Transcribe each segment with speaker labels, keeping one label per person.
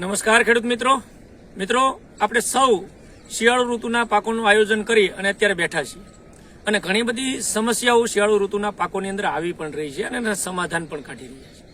Speaker 1: નમસ્કાર ખેડૂત મિત્રો આપણે સૌ શિયાળુ ઋતુના પાકોનું આયોજન કરી અને અત્યારે બેઠા છીએ અને ઘણી બધી સમસ્યાઓ શિયાળુ ઋતુના પાકોની અંદર આવી પણ રહી છે અને એના સમાધાન પણ કાઢી રહ્યા છે.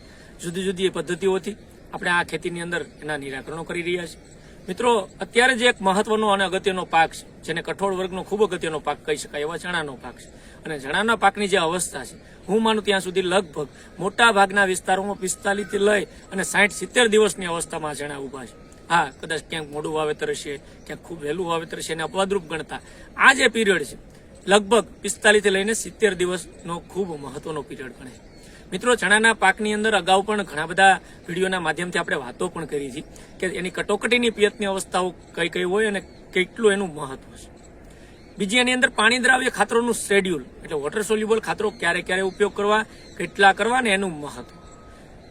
Speaker 1: જુદી જુદી પદ્ધતિઓથી આપણે આ ખેતીની અંદર એના નિરાકરણો કરી રહ્યા છીએ. મિત્રો, અત્યારે જે એક મહત્વનો અને અગત્યનો પાક છે, જેને કઠોળ વર્ગનો ખૂબ અગત્યનો પાક કહી શકાય એવા ચણાનો પાક છે. અને ચણાના પાકની જે અવસ્થા છે, હું માનું ત્યાં સુધી લગભગ મોટા ભાગના વિસ્તારોમાં 45 થી લઈ અને 60-70 દિવસની અવસ્થામાં ચણા ઉભા છે. હા, કદાચ ક્યાંક મોડું વાવેતર હશે, ક્યાંક ખૂબ વહેલું વાવેતર છે, એને અપવાદરૂપ ગણતા આ જે પીરિયડ છે લગભગ 45 થી લઈને 70 દિવસનો ખૂબ મહત્વનો પીરિયડ ગણે છે. મિત્રો, ચણાના પાકની અંદર અગાઉ પણ ઘણા બધા વિડીયોના માધ્યમથી આપણે વાતો પણ કરી હતી કે એની કટોકટીની પિયતની અવસ્થાઓ કઈ કઈ હોય અને કેટલું એનું મહત્વ છે. બીજી એની અંદર પાણી દ્રાવ્ય ખાતરોનું શેડ્યુલ, એટલે વોટર સોલ્યુબલ ખાતરો ક્યારે ક્યારે ઉપયોગ કરવા, કેટલા કરવા ને એનું મહત્વ.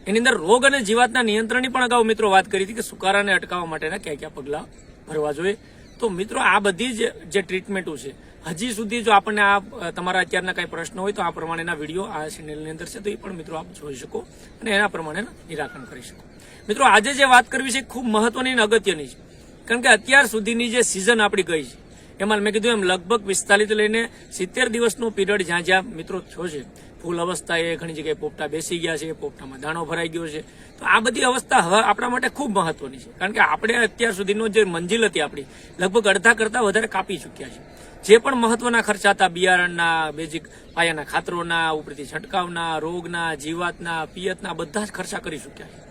Speaker 1: એની અંદર રોગ અને જીવાતના નિયંત્રણની પણ અગાઉ મિત્રો વાત કરી હતી કે સુકારાને અટકાવવા માટેના કયા કયા પગલાં ભરવા જોઈએ. તો મિત્રો, આ બધી જે ટ્રીટમેન્ટો છે, હજી સુધી જો આપણને આ તમારા અત્યારના કઈ પ્રશ્ન હોય તો આ પ્રમાણેના વિડીયો આ ચેનલની અંદર છે, તો એ પણ મિત્રો આપ જોઈ શકો અને એના પ્રમાણે નિરાકરણ કરી શકો. મિત્રો, આજે જે વાત કરવી છે ખૂબ મહત્વની અને અગત્યની છે, કારણ કે અત્યાર સુધીની જે સિઝન આપણી ગઈ છે એમાં મેં કીધું એમ લગભગ 45 થી લઈને 70 દિવસનો પીરિયડ જ્યાં મિત્રો થયો છે. ફૂલ અવસ્થાએ ઘણી જગ્યાએ પોપટા બેસી ગયા છે, પોપટામાં દાણો ભરાઈ ગયો છે. તો આ બધી અવસ્થા હવે આપણા માટે ખૂબ મહત્વની છે, કારણ કે આપણે અત્યાર સુધીનો જે મંજિલ હતી આપણી લગભગ અડધા કરતા વધારે કાપી ચૂક્યા છે. જે પણ મહત્વના ખર્ચા હતા, બિયારણના, બેઝિક પાયાના ખાતરોના, ઉપરથી છંટકાવના, રોગના, જીવાતના, પિયતના, બધા જ ખર્ચા કરી ચૂક્યા છે.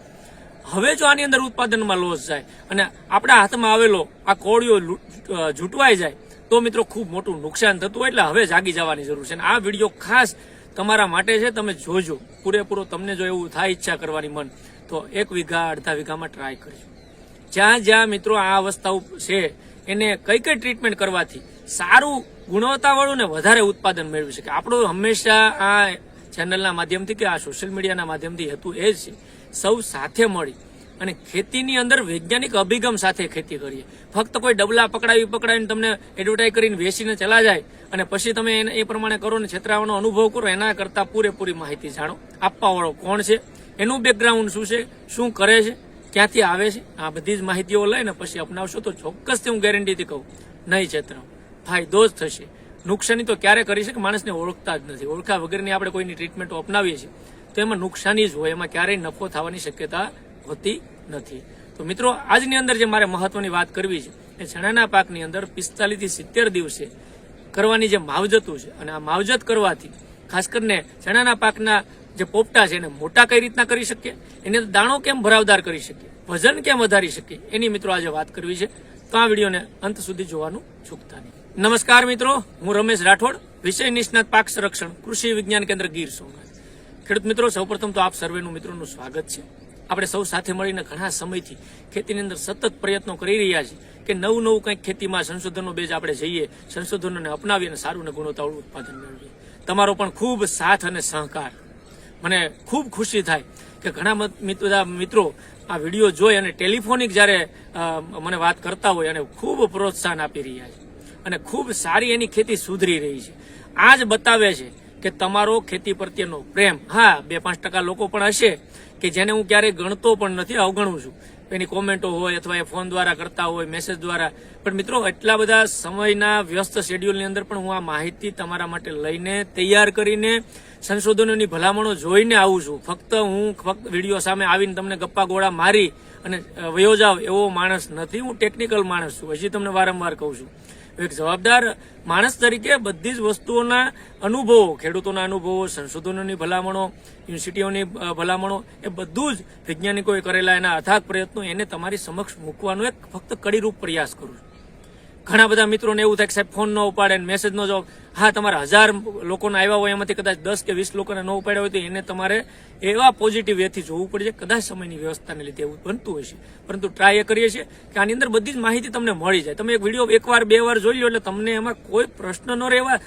Speaker 1: હવે જો આની અંદર ઉત્પાદનમાં લોસ જાય અને આપણા હાથમાં આવેલો આ કોળીઓ જૂટવાઈ જાય તો મિત્રો ખૂબ મોટું નુકસાન થતું હોય. એટલે હવે જાગી જવાની જરૂર છે. અને આ વિડીયો ખાસ તમારા માટે છે, તમે જોજો પૂરેપૂરો. તમને જો એવું થાય ઈચ્છા કરવાની મન, તો 1 વીઘા અડધા વીઘામાં ટ્રાય કરજો. જ્યાં જ્યાં મિત્રો આ અવસ્થાઓ છે એને કઈ કઈ ટ્રીટમેન્ટ કરવાથી સારું ગુણવત્તાવાળું ને વધારે ઉત્પાદન મેળવી શકે. આપણું હંમેશા આ ચેનલના માધ્યમથી કે આ સોશિયલ મીડિયાના માધ્યમથી હેતુ એ જ છે, સૌ સાથે મળી અને ખેતીની અંદર વૈજ્ઞાનિક અભિગમ સાથે ખેતી કરીએ. ફક્ત કોઈ ડબલા પકડાવીને તમને એડવર્ટાઇઝ કરીને વેચીને ચલા જાય અને પછી તમે એ પ્રમાણે કરો ને છેતરાવાનો અનુભવ કરો, એના કરતા પૂરેપૂરી માહિતી જાણો. આપવાવાળો કોણ છે, એનું બેકગ્રાઉન્ડ શું છે, શું કરે છે, ક્યાંથી આવે છે, આ બધી જ માહિતીઓ લઈને પછી અપનાવશો તો ચોક્કસથી હું ગેરંટીથી કહું નહીં છેતરાવ, ફાયદો જ થશે. નુકસાની તો ક્યારે કરી છે કે માણસને ઓળખતા જ નથી. ઓળખા વગરની આપણે કોઈની ટ્રીટમેન્ટો અપનાવીએ છીએ તો એમાં નુકસાની જ હોય, એમાં ક્યારેય નફો થવાની શક્યતા હોતી નથી. તો મિત્રો, આજની અંદર જે મારે મહત્વની વાત કરવી છે એ ચણાના પાકની અંદર 45 થી 70 દિવસે કરવાની જે માવજતો છે, અને આ માવજત કરવાથી ખાસ કરીને ચણાના પાકના જે પોપટા છે એને મોટા કઈ રીતના કરી શકીએ, એને દાણો કેમ ભરાવદાર કરી શકીએ, વજન કેમ વધારી શકીએ, એની મિત્રો આજે વાત કરવી છે. તો આ વિડીયોને અંત સુધી જોવાનું ચૂકતા નહીં. નમસ્કાર મિત્રો, હું રમેશ રાઠોડ, વિષય નિષ્ણાત પાક સંરક્ષણ, કૃષિ વિજ્ઞાન કેન્દ્ર ગીર સોમનાથ. ખેડૂત મિત્રો, સૌપ્રથમ તો આપ સર્વેનું મિત્રોનું સ્વાગત છે. આપણે સૌ સાથે મળીને ઘણા સમયથી ખેતીની અંદર સતત પ્રયત્નો કરી રહ્યા છીએ કે નવું કંઈક ખેતીમાં સંશોધનનો બેઝ આપણે જઈએ, સંશોધનોને અપનાવીએ અને સારું ને ગુણવત્તાવાળું ઉત્પાદન મેળવીએ. તમારો પણ ખૂબ સાથ અને સહકાર મને ખૂબ ખુશી થાય કે ઘણા મિત્રો આ વિડીયો જોઈ અને ટેલિફોનિક જ્યારે મને વાત કરતા હોય અને ખૂબ પ્રોત્સાહન આપી રહ્યા છે અને ખૂબ સારી એની ખેતી સુધરી રહી છે. આ જ બતાવે છે કે તમારો ખેતી પ્રત્યેનો પ્રેમ. હા, 2-5% લોકો પણ હશે કે જેને હું ક્યારેય ગણતો પણ નથી, અવગણું છું. એની કોમેન્ટો હોય અથવા એ ફોન દ્વારા કરતા હોય, મેસેજ દ્વારા. પણ મિત્રો, એટલા બધા સમયના વ્યસ્ત શેડ્યુલની અંદર પણ હું આ માહિતી તમારા માટે લઈને તૈયાર કરીને સંશોધનોની ભલામણો જોઈને આવું છું. ફક્ત વિડીયો સામે આવીને તમને ગપ્પા ગોળા મારી અને વયો જાવ એવો માણસ નથી. હું ટેકનિકલ માણસ છું, હજી તમને વારંવાર કહું છું. એક જવાબદાર માણસ તરીકે બધી જ વસ્તુઓના અનુભવો, ખેડૂતોના અનુભવો, સંશોધનોની ભલામણો, યુનિવર્સિટીઓની ભલામણો, એ બધું જ વૈજ્ઞાનિકોએ કરેલા એના અથાગ પ્રયત્નો એને તમારી સમક્ષ મૂકવાનો એક ફક્ત કડીરૂપ પ્રયાસ કરું છું. ઘણા બધા મિત્રોને એવું થાય કે સાહેબ ફોન ન ઉપાડે, મેસેજ ન જવાબ. હા, તમારા 1000 લોકોને આવ્યા હોય એમાંથી કદાચ 10 કે 20 લોકોને ન ઉપાડ્યા હોય તો એને તમારે એવા પોઝિટિવ વેથી જોવું પડે છે. કદાચ સમયની વ્યવસ્થાને લીધે એવું બનતું હોય છે, પરંતુ ટ્રાય એ કરીએ છીએ કે આની અંદર બધી જ માહિતી તમને મળી જાય. તમે એક વિડીયો 1 વાર 2 વાર જોઈ લો એટલે તમને એમાં કોઈ પ્રશ્ન ન રહેવા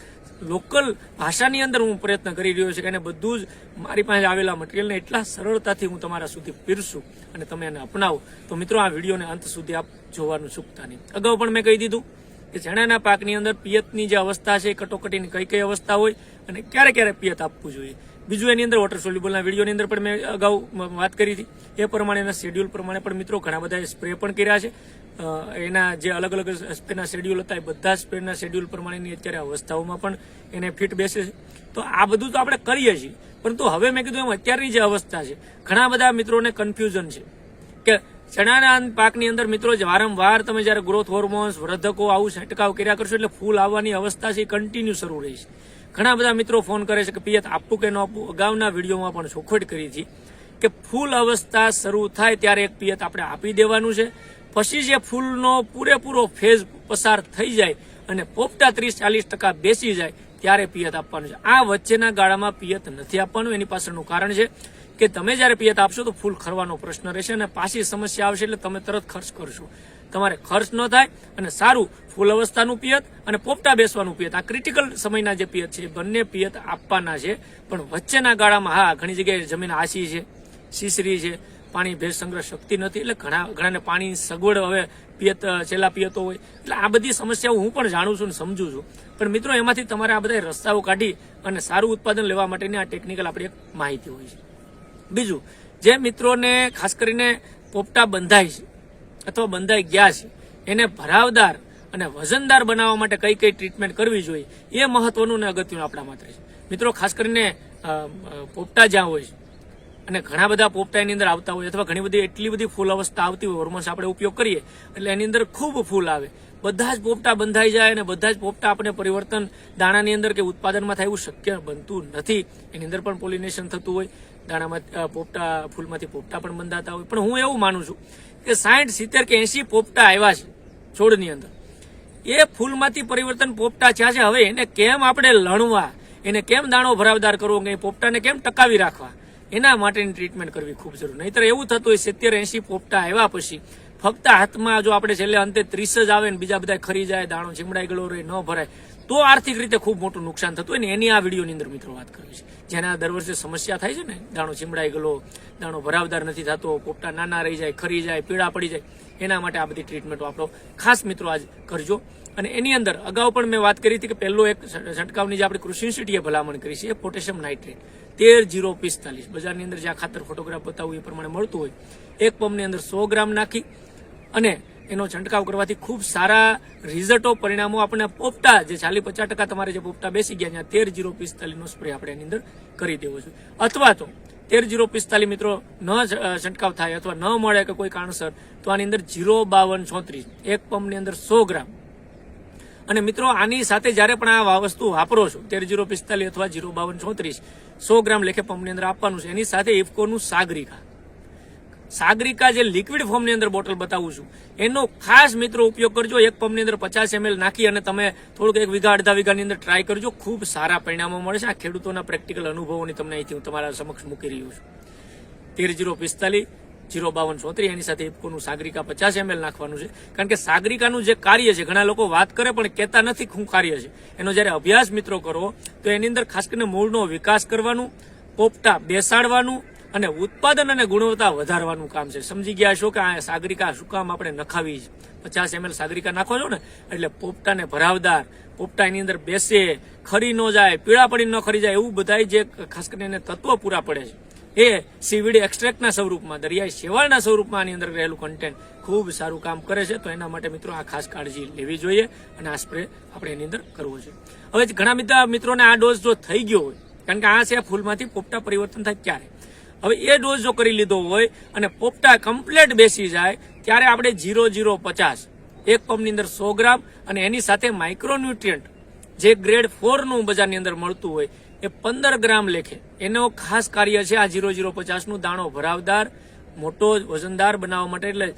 Speaker 1: લોકલ ભાષાની અંદર હું પ્રયત્ન કરી રહ્યો છું કે એને બધું જ મારી પાસે આવેલા મટીરિયલને એટલા સરળતાથી હું તમારા સુધી પીરસું અને તમે એને અપનાવો. તો મિત્રો, આ વિડીયોને અંત સુધી આપ જોવાનું ચૂકતા નહીં. અગાઉ પણ મેં કહી દીધું કે ચણાના પાકની અંદર પિયતની જે અવસ્થા છે, કટોકટીની કઈ કઈ અવસ્થા હોય અને ક્યારે ક્યારે પિયત આપવું જોઈએ. બીજું એની અંદર વોટર સોલ્યુબલના વિડીયોની અંદર પણ મેં અગાઉ વાત કરી હતી એ પ્રમાણેના શેડ્યુલ પ્રમાણે પણ મિત્રો ઘણા બધા સ્પ્રે પણ કર્યા છે. એના જે અલગ અલગ સ્પ્રેના શેડ્યુલ હતા એ બધા સ્પ્રેના શેડ્યુલ પ્રમાણેની અત્યારે અવસ્થાઓમાં પણ એને ફિટ બેસે છે. તો આ બધું તો આપણે કરીએ છીએ, પરંતુ હવે મેં કીધું એમ અત્યારની જે અવસ્થા છે ઘણા બધા મિત્રોને કન્ફ્યુઝન છે કે ચણાના પાકની અંદર મિત્રો વારંવાર તમે જ્યારે ગ્રોથ હોર્મોન્સ વર્ધકો આવું છંટકાવ કર્યા કરશો એટલે ફૂલ આવવાની અવસ્થા છે એ કન્ટિન્યુ શરૂ રહી છે. ઘણા બધા મિત્રો ફોન કરે છે કે પિયત આપવું કે ન આપવું. અગાઉના વિડીયોમાં પણ ચોખવટ કરી હતી કે ફૂલ અવસ્થા શરૂ થાય ત્યારે એક પિયત આપણે આપી દેવાનું છે. પછી જે ફૂલનો પૂરેપૂરો ફેઝ પસાર થઈ જાય અને પોપટા 30-40% બેસી જાય ત્યારે પિયત આપવાનું છે. આ વચ્ચેના ગાળામાં પિયત નથી આપવાનું. એની પાછળનું કારણ છે કે તમે જ્યારે પિયત આપશો તો ફૂલ ખરવાનો પ્રશ્ન રહેશે અને પાછી સમસ્યા આવશે એટલે તમે તરત ખર્ચ કરશો. તમારે ખર્ચ ન થાય અને સારું ફૂલ અવસ્થાનું પિયત અને પોપટા બેસવાનું પિયત, આ ક્રિટિકલ સમયના જે પિયત છે બંને પિયત આપવાના છે. પણ વચ્ચેના ગાળામાં હા ઘણી જગ્યાએ જમીન આછી છે, સીસરી છે, પાણી ભેજ સંગ્રહ શક્તિ નથી એટલે ઘણાને પાણી સગવડ હવે પિયત છેલ્લા પિયતો હોય એટલે આ બધી સમસ્યાઓ હું પણ જાણું છું અને સમજુ છું. પણ મિત્રો એમાંથી તમારે આ બધા રસ્તાઓ કાઢી અને સારું ઉત્પાદન લેવા માટેની આ ટેકનિકલ આપણી એક માહિતી હોય છે. બીજું, જે મિત્રોને ખાસ કરીને પોપટા બંધાય છે અથવા બંધાઈ ગયા છે એને ભરાવદાર અને વજનદાર બનાવવા માટે કઈ કઈ ટ્રીટમેન્ટ કરવી જોઈએ એ મહત્વનું અને અગત્યનું આપણા માટે છે. મિત્રો ખાસ કરીને પોપટા જ્યાં હોય છે અને ઘણા બધા પોપટા એની અંદર આવતા હોય અથવા ઘણી બધી એટલી બધી ફૂલ અવસ્થા આવતી હોય, હોર્મોન્સ આપણે ઉપયોગ કરીએ એટલે એની અંદર ખૂબ ફૂલ આવે, બધા જ પોપટા બંધાઈ જાય અને બધા જ પોપટા આપણે પરિવર્તન દાણાની અંદર કે ઉત્પાદનમાં થાય એવું શક્ય બનતું નથી. એની અંદર પણ પોલિનેશન થતું હોય, દાણામાં પોપટા ફૂલમાંથી પોપટા પણ બંધાતા હોય. પણ હું એવું માનું છું કે 60, 70 કે 80 પોપટા આવ્યા છે છોડની અંદર, એ ફૂલમાંથી પરિવર્તન પોપટા થયા છે. હવે એને કેમ આપણે લણવા, એને કેમ દાણો ભરાવદાર કરવો, કે પોપટાને કેમ ટકાવી રાખવા, એના માટેની ટ્રીટમેન્ટ કરવી ખૂબ જરૂર. નહીતર એવું થતું હોય 70-80 પોપટા આવ્યા પછી ફક્ત હાથમાં જો આપણે છેલ્લે અંતે 30 જ આવે ને બીજા બધા ખરી જાય, દાણો ચીમડાઈ ગયેલો રહે, ન ભરાય, તો આર્થિક રીતે ખૂબ મોટું નુકસાન થતું હોય ને એની આ વિડીયોની અંદર મિત્રો વાત કરવી છે. જેના દર વર્ષે સમસ્યા થાય છે ને, દાણો ચીમડાઈ ગયેલો, દાણો ભરાવદાર નથી થતો, પોપટા નાના રહી જાય, ખરી જાય, પીળા પડી જાય, એના માટે આ બધી ટ્રીટમેન્ટો આપણો ખાસ મિત્રો આજ કરજો. અને એની અંદર અગાઉ પણ મેં વાત કરી હતી કે પહેલો એક છંટકાવની જે આપણી કૃષિ યુનિવર્સિટીએ ભલામણ કરી છે એ પોટેશિયમ નાઇટ્રેટ 13-0-45 બજારની અંદર જે આ ખાતર ફોટોગ્રાફ બતાવું એ પ્રમાણે મળતું હોય, એક પંપની અંદર 100 ગ્રામ નાખી અને એનો છંટકાવ કરવાથી ખૂબ સારા રિઝલ્ટો પરિણામો આપણને પોપટા જે 40-50% તમારે જે પોપટા બેસી ગયા ત્યાં 13-0-45 નો સ્પ્રે આપણે એની અંદર કરી દેવો જોઈએ. અથવા તો 13-0-45 મિત્રો ન છંટકાવ થાય અથવા ન મળે કે કોઈ કારણસર તો આની અંદર 0-52-34 એક પંપની અંદર 100 ગ્રામ. અને મિત્રો આની સાથે જ્યારે પણ આ વસ્તુ વાપરો છો 13-0-45 અથવા 0-52-34 100 ગ્રામ લેખે પંપની અંદર આપવાનું છે. એની સાથે ઇફકોનું સાગરિકા જે લિક્વિડ ફોર્મની અંદર બોટલ બતાવું છું એનો ખાસ મિત્રો ઉપયોગ કરજો. એક પંપની અંદર 50 ml નાખી અને તમે થોડુંક 1 વીઘા અડધા વીઘાની અંદર ટ્રાય કરજો, ખૂબ સારા પરિણામો મળે છે. આ ખેડૂતોના પ્રેક્ટિકલ અનુભવોની તમને અહીંથી હું તમારા સમક્ષ મૂકી રહ્યો છું. 13-0-45 0-52-34 એની સાથે ઇફકોનું સાગરિકા 50 ml નાખવાનું છે. કારણ કે સાગરિકાનું જે કાર્ય છે ઘણા લોકો વાત કરે પણ કહેતા નથી શું કાર્ય છે. એનો જ્યારે અભ્યાસ મિત્રો કરો તો એની અંદર ખાસ કરીને મૂળનો વિકાસ કરવાનું, પોપટા બેસાડવાનું અને ઉત્પાદન અને ગુણવત્તા વધારવાનું કામ છે. સમજી ગયા છો કે આ સાગરિકા શું કામ આપણે નખાવી છે. 50 ml સાગરિકા નાખો છો ને એટલે પોપટાને ભરાવદાર, પોપટા એની અંદર બેસે, ખરી ન જાય, પીળા પડી ન ખરી જાય, એવું બધા જે ખાસ કરીને એને તત્વો પૂરા પડે છે એ સીવીડ એક્સ્ટ્રેક્ટના સ્વરૂપમાં, દરિયાઈ શેવાળના સ્વરૂપમાં આની અંદર રહેલું કન્ટેન્ટ ખૂબ સારું કામ કરે છે. તો એના માટે મિત્રો આ ખાસ કાળજી લેવી જોઈએ અને આ સ્પ્રે આપણે એની અંદર કરવો જોઈએ. હવે ઘણા બધા મિત્રોને આ ડોઝ જો થઈ ગયો હોય, કારણ કે આ છે ફૂલમાંથી પોપટા પરિવર્તન થાય ત્યારે, હવે એ ડોઝ જો કરી લીધો હોય અને પોપટા કમ્પ્લેટ બેસી જાય ત્યારે આપણે 0-0-50 એક પંપની અંદર 100 ગ્રામ અને એની સાથે માઇક્રોન્યુટ્રિયન્ટ જે ગ્રેડ 4 નું બજારની અંદર મળતું હોય એ 15 ગ્રામ લેખે, એનો ખાસ કાર્ય છે આ 0-0-50 નું દાણો ભરાવદાર, મોટો વજનદાર બનાવવા માટે. એટલે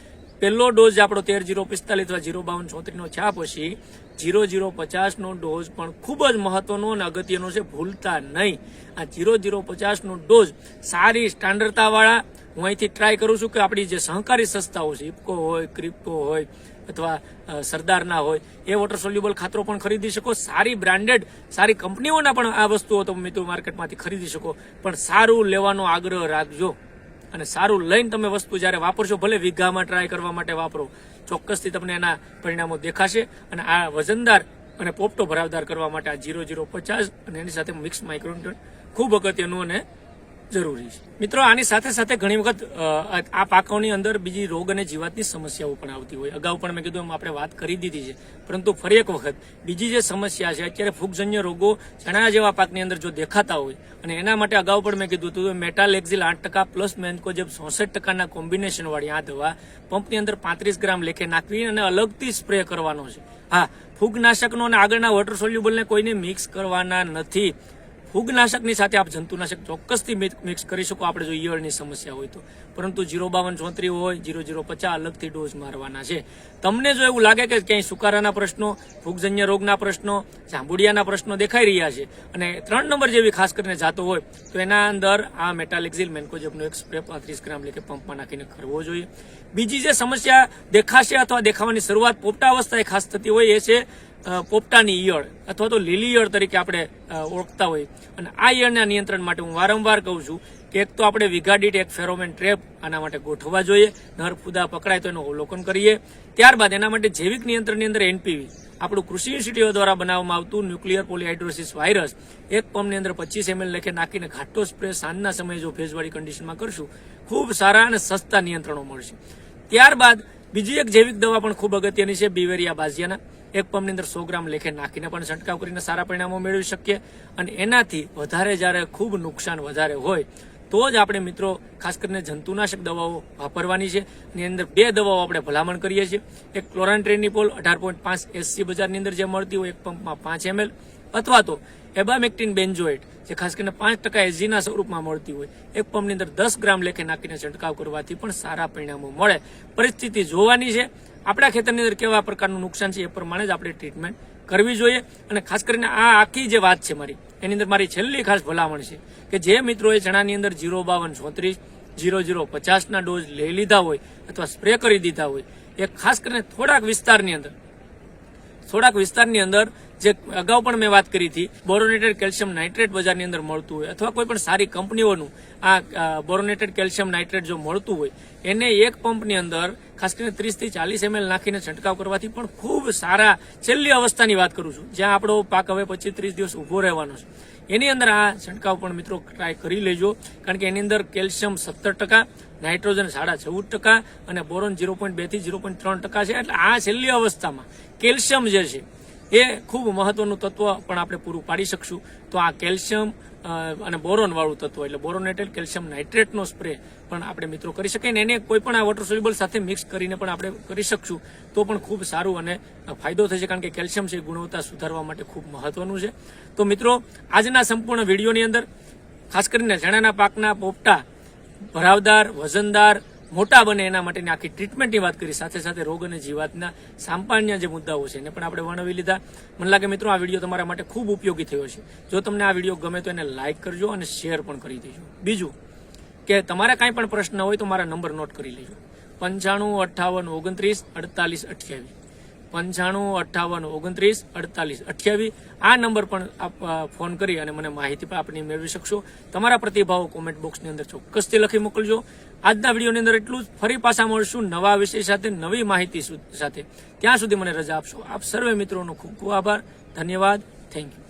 Speaker 1: પહેલો ડોઝ આપણો 13-0-45 અથવા 0-52-34 નો છા પછી 0-0-50 નો ડોઝ પણ ખૂબ જ મહત્વનો અને અગત્યનો છે, ભૂલતા નહીં. આ 0-0-50 નો ડોઝ સારી સ્ટાન્ડર્ડતા વાળા હું અહીંથી ટ્રાય કરું છું કે આપણી જે સહકારી સંસ્થાઓ છે, ઇફકો હોય, ક્રિપ્કો હોય અથવા સરદારના હોય, એ વોટર સોલ્યુબલ ખાતરો પણ ખરીદી શકો. સારી બ્રાન્ડેડ સારી કંપનીઓના પણ આ વસ્તુઓ તમે મિત્રો માર્કેટમાંથી ખરીદી શકો. પણ સારું લેવાનો આગ્રહ રાખજો અને સારું લઈને તમે વસ્તુ જ્યારે વાપરશો, ભલે વીઘામાં ટ્રાય કરવા માટે વાપરો, ચોક્કસથી તમને એના પરિણામો દેખાશે. અને આ વજનદાર અને પોપટો ભરાવદાર કરવા માટે આ 0-0-50 અને એની સાથે મિક્સ માઇક્રોન્યુટ્રન્ટ ખૂબ અગત્યનું અને જરૂરી છે. મિત્રો, આની સાથે સાથે ઘણી વખત આ પાકોની અંદર બીજી રોગ અને જીવાતની સમસ્યાઓ પણ આવતી હોય. અગાઉ પણ મેં કીધું એમ આપણે વાત કરી દીધી છે, પરંતુ ફરી એક વખત બીજી જે સમસ્યા છે, અત્યારે ફૂગજન્ય રોગો ચણા જેવા પાકની અંદર જો દેખાતા હોય અને એના માટે અગાઉ પણ મેં કીધું હતું મેટાલેક્ઝિલ 8% પ્લસ મેન્કોજેબ 66% કોમ્બિનેશન વાળી આ દવા પંપની અંદર 35 ગ્રામ લેખે નાખવી અને અલગથી સ્પ્રે કરવાનો છે. હા, ફૂગનાશકનો અને આગળના વોટર સોલ્યુબલને કોઈને મિક્સ કરવાના નથી. ફૂગનાશકની સાથે આપ જંતુનાશક ચોક્કસથી મિક્સ કરી શકો આપણે જો ઈયળની સમસ્યા હોય તો, પરંતુ 05234 હોય 0050 અલગથી ડોઝ મારવાના છે. તમને જો એવું લાગે કે ક્યાંય સુકારાના પ્રશ્નો, ફૂગજન્ય રોગના પ્રશ્નો, જાંબુડિયાના પ્રશ્નો દેખાઈ રહ્યા છે અને 3 નંબર જેવી ખાસ કરીને જાતો હોય તો એના અંદર આ મેટાલેક્ઝિલ મેન્કોજેબનો એક સ્પ્રે 35 ગ્રામ લેખે પંપમાં નાખીને કરવો જોઈએ. બીજી જે સમસ્યા દેખાશે અથવા દેખાવાની શરૂઆત પોપટા અવસ્થાએ ખાસ થતી હોય એ છે પોપટાની ઈયળ અથવા તો લીલી ઈયળ તરીકે આપણે ઓળખતા હોય. અને આ ઈયળના નિયંત્રણ માટે હું વારંવાર કહું છું કે એક તો આપણે વીઘા દીઠ એક ફેરોમેન ટ્રેપ આના માટે ગોઠવવા જોઈએ. નર ફૂદા પકડાય તો એનું અવલોકન કરીએ. ત્યારબાદ એના માટે જૈવિક નિયંત્રણની અંદર NPV આપણું કૃષિ યુનિવર્સિટીઓ દ્વારા બનાવવામાં આવતું ન્યુક્લિયર પોલીહાઇડ્રોસિસ વાયરસ એક પંપની અંદર 25 ml લેખે નાખીને ઘાટો સ્પ્રે સાંજના સમયે જો ભેજવાળી કન્ડિશનમાં કરશું ખૂબ સારા અને સસ્તા નિયંત્રણો મળશે. ત્યારબાદ બીજી એક જૈવિક દવા પણ ખૂબ અગત્યની છે બીવેરિયા બાઝિયાના. એક પંપની અંદર 100 ગ્રામ લેખે નાખીને પણ છંટકાવ કરીને સારા પરિણામો મેળવી શકીએ. અને એનાથી વધારે જ્યારે ખૂબ નુકસાન વધારે હોય તો જ આપણે મિત્રો ખાસ કરીને જંતુનાશક દવાઓ વાપરવાની છે. એની અંદર 2 દવાઓ આપણે ભલામણ કરીએ છીએ. એક ક્લોરાન્ટ્રેનિપોલ 18.5 SC બજારની અંદર જે મળતી હોય એક પંપમાં 5 ml, અથવા તો એબામેક્ટિન બેન્ઝોએટ જે ખાસ કરીને 5% SGના સ્વરૂપમાં મળતી હોય એક પંપની અંદર 10 ગ્રામ લેખે નાખીને છંટકાવ કરવાથી પણ સારા પરિણામો મળે. પરિસ્થિતિ જોવાની છે, આપણા ખેતરની અંદર કેવા પ્રકારનું નુકસાન છે એ પ્રમાણે જ આપણે ટ્રીટમેન્ટ કરવી જોઈએ. અને ખાસ કરીને આ આખી જે વાત છે મારી એની અંદર મારી છેલ્લી ખાસ ભલામણ છે કે જે મિત્રોએ ચણાની અંદર 05234 0050ના ડોઝ લઈ લીધા હોય અથવા સ્પ્રે કરી દીધા હોય એ ખાસ કરીને થોડાક વિસ્તારની અંદર જે અગાઉ પણ મેં વાત કરી હતી બોરોનેટેડ કેલ્શિયમ નાઇટ્રેટ બજારની અંદર મળતું હોય અથવા કોઈ પણ સારી કંપનીઓનું આ બોરોનેટેડ કેલ્શિયમ નાઇટ્રેટ જો મળતું હોય એને એક પંપની અંદર ખાસ કરીને 30 થી 40 ml નાખીને છંટકાવ કરવાથી પણ ખૂબ સારા, છેલ્લી અવસ્થાની વાત કરું છું જ્યાં આપણો પાક હવે 25-30 દિવસ ઉભો રહેવાનો છે એની અંદર આ છંટકાવ પણ મિત્રો ટ્રાય કરી લેજો. કારણ કે એની અંદર કેલ્શિયમ 17%, નાઇટ્રોજન 14.5% અને બોરોન 0.2 થી 0.3% છે. એટલે આ છેલ્લી અવસ્થામાં કેલ્શિયમ જે છે એ ખૂબ મહત્વનું તત્વ પણ આપણે પૂરું પાડી શકશું. તો આ કેલ્શિયમ અને બોરોન વાળું તત્વ એટલે બોરોનેટેડ કેલ્શિયમ નાઇટ્રેટનો સ્પ્રે પણ આપણે મિત્રો કરી શકીએ ને એને કોઈ પણ આ વોટર સોલ્યુબલ સાથે મિક્સ કરીને પણ આપણે કરી શકશું તો પણ ખૂબ સારું અને ફાયદો થશે. કારણ કે કેલ્શિયમ છે ગુણવત્તા સુધારવા માટે ખૂબ મહત્વનું છે. તો મિત્રો, આજના સંપૂર્ણ વિડીયોની અંદર ખાસ કરીને ચણાના પાકના પોપટા ભરાવદાર, વજનદાર, મોટા બને એના માટેની આખી ટ્રીટમેન્ટની વાત કરી, સાથે સાથે રોગ અને જીવાતના સામાન્ય જે મુદ્દાઓ છે એને પણ આપણે વર્ણવી લીધા. મને લાગે મિત્રો આ વિડીયો તમારા માટે ખૂબ ઉપયોગી થયો છે. જો તમને આ વિડીયો ગમે તો એને લાઇક કરજો અને શેર પણ કરી દેજો. બીજું કે તમારા કાંઈ પણ પ્રશ્ન હોય તો મારા નંબર નોટ કરી લેજો 9558294828 9558294828. આ નંબર પણ આપ ફોન કરી અને મને માહિતી પણ આપની મેળવી શકશો. તમારા પ્રતિભાવો કોમેન્ટ બોક્સની અંદર ચોક્કસથી લખી મોકલજો. આજના વિડીયોની અંદર એટલું જ. ફરી પાછા મળશું નવા વિષય સાથે, નવી માહિતી સાથે. ત્યાં સુધી મને રજા આપશો. આપ સર્વે મિત્રોનો ખૂબ ખૂબ આભાર. ધન્યવાદ. Thank you.